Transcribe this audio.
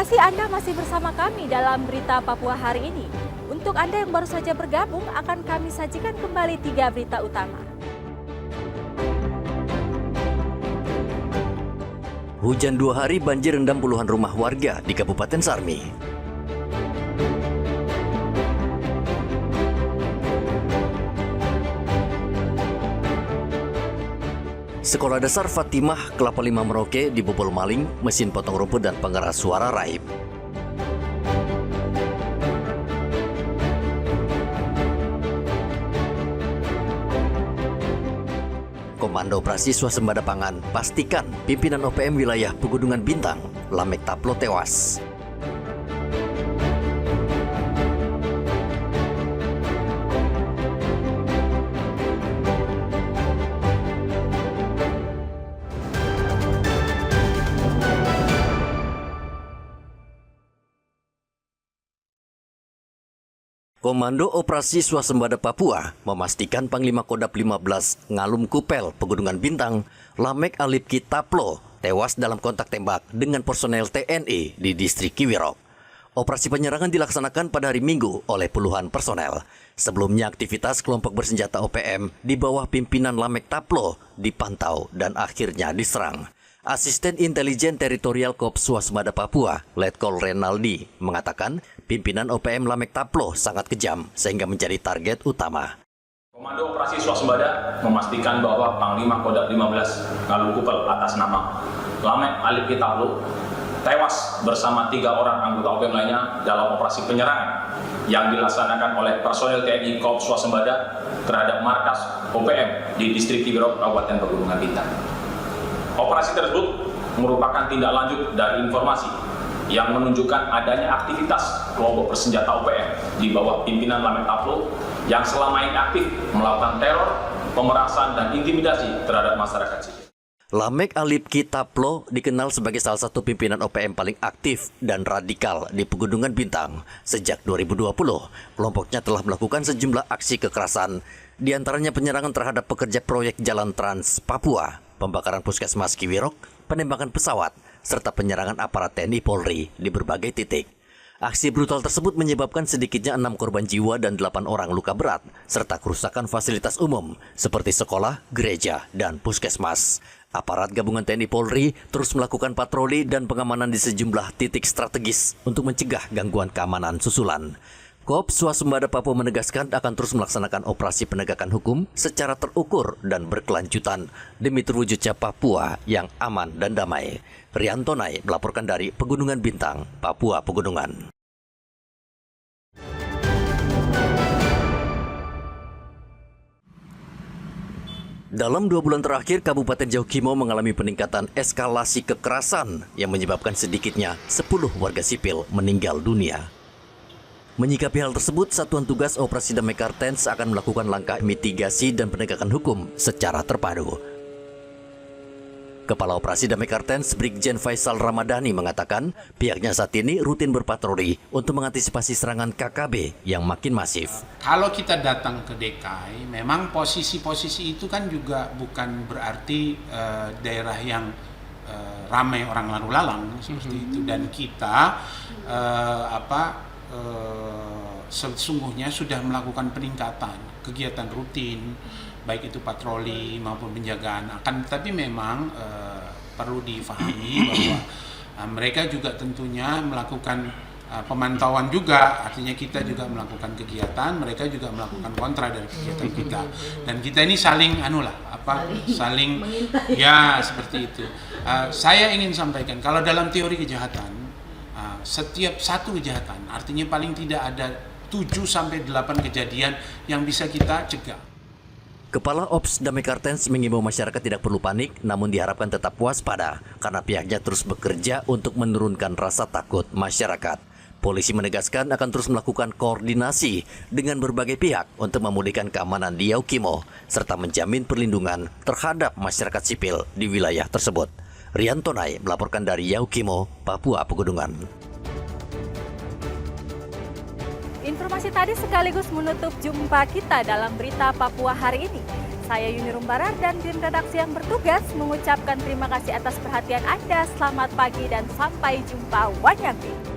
kasih Anda masih bersama kami dalam Berita Papua hari ini. Untuk Anda yang baru saja bergabung, akan kami sajikan kembali 3 berita utama. Hujan 2 hari banjir rendam puluhan rumah warga di Kabupaten Sarmi. Sekolah Dasar Fatimah Kelapa Lima Merauke dibobol maling, mesin potong rumput dan pengeras suara raib. Komando Operasi Swasembada Pangan pastikan pimpinan OPM wilayah Pegunungan Bintang, Lamek Taplo tewas. Komando Operasi Swasembada Papua memastikan Panglima Kodap 15 Ngalum Kupel Pegunungan Bintang, Lamek Alipki Taplo, tewas dalam kontak tembak dengan personel TNI di distrik Kiwirok. Operasi penyerangan dilaksanakan pada hari Minggu oleh puluhan personel. Sebelumnya aktivitas kelompok bersenjata OPM di bawah pimpinan Lamek Taplo dipantau dan akhirnya diserang. Asisten Intelijen Teritorial Korps Swasembada Papua, Letkol Renaldi, mengatakan pimpinan OPM Lamek Taplo sangat kejam sehingga menjadi target utama. Komando Operasi Swasembada memastikan bahwa Panglima Kodap 15 Ngalum Kupel atas nama Lamek Alipki Taplo tewas bersama 3 orang anggota OPM lainnya dalam operasi penyerangan yang dilaksanakan oleh personel TNI Korps Swasembada terhadap markas OPM di distrik Kiwirok, Kabupaten Pegunungan Bintang. Operasi tersebut merupakan tindak lanjut dari informasi yang menunjukkan adanya aktivitas kelompok bersenjata OPM di bawah pimpinan Lamek Taplo yang selama ini aktif melakukan teror, pemerasan, dan intimidasi terhadap masyarakat sipil. Lamek Alipki Taplo dikenal sebagai salah satu pimpinan OPM paling aktif dan radikal di Pegunungan Bintang. Sejak 2020, kelompoknya telah melakukan sejumlah aksi kekerasan, di antaranya penyerangan terhadap pekerja proyek Jalan Trans Papua, pembakaran puskesmas Kiwirok, penembakan pesawat, serta penyerangan aparat TNI Polri di berbagai titik. Aksi brutal tersebut menyebabkan sedikitnya 6 korban jiwa dan 8 orang luka berat, serta kerusakan fasilitas umum seperti sekolah, gereja, dan puskesmas. Aparat gabungan TNI Polri terus melakukan patroli dan pengamanan di sejumlah titik strategis untuk mencegah gangguan keamanan susulan. Korps Swasembada Papua menegaskan akan terus melaksanakan operasi penegakan hukum secara terukur dan berkelanjutan demi terwujudnya Papua yang aman dan damai. Riantonai melaporkan dari Pegunungan Bintang, Papua Pegunungan. Dalam 2 bulan terakhir, Kabupaten Jauh-Kimo mengalami peningkatan eskalasi kekerasan yang menyebabkan sedikitnya 10 warga sipil meninggal dunia. Menyikapi hal tersebut, Satuan Tugas Operasi Damai Kartens akan melakukan langkah mitigasi dan penegakan hukum secara terpadu. Kepala Operasi Damai Kartens, Brigjen Faisal Ramadhani mengatakan pihaknya saat ini rutin berpatroli untuk mengantisipasi serangan KKB yang makin masif. Kalau kita datang ke DKI, memang posisi-posisi itu kan juga bukan berarti daerah yang ramai orang lalu lalang seperti itu, dan kita sesungguhnya sudah melakukan peningkatan kegiatan rutin, baik itu patroli maupun penjagaan. Tapi memang perlu difahami bahwa mereka juga tentunya melakukan pemantauan juga, artinya kita juga melakukan kegiatan, mereka juga melakukan kontra dari kegiatan kita, dan kita ini saling saling ya seperti itu. Saya ingin sampaikan kalau dalam teori kejahatan, setiap satu kejahatan artinya paling tidak ada 7-8 kejadian yang bisa kita cegah. Kepala Ops Damai Kartens mengimbau masyarakat tidak perlu panik, namun diharapkan tetap waspada karena pihaknya terus bekerja untuk menurunkan rasa takut masyarakat. Polisi menegaskan akan terus melakukan koordinasi dengan berbagai pihak untuk memulihkan keamanan di Jauh-Kimo serta menjamin perlindungan terhadap masyarakat sipil di wilayah tersebut. Riantonai melaporkan dari Jauh-Kimo, Papua Pegunungan. Informasi tadi sekaligus menutup jumpa kita dalam Berita Papua hari ini. Saya Yuni Rumbarar dan tim redaksi yang bertugas mengucapkan terima kasih atas perhatian Anda. Selamat pagi dan sampai jumpa. Wanyabi.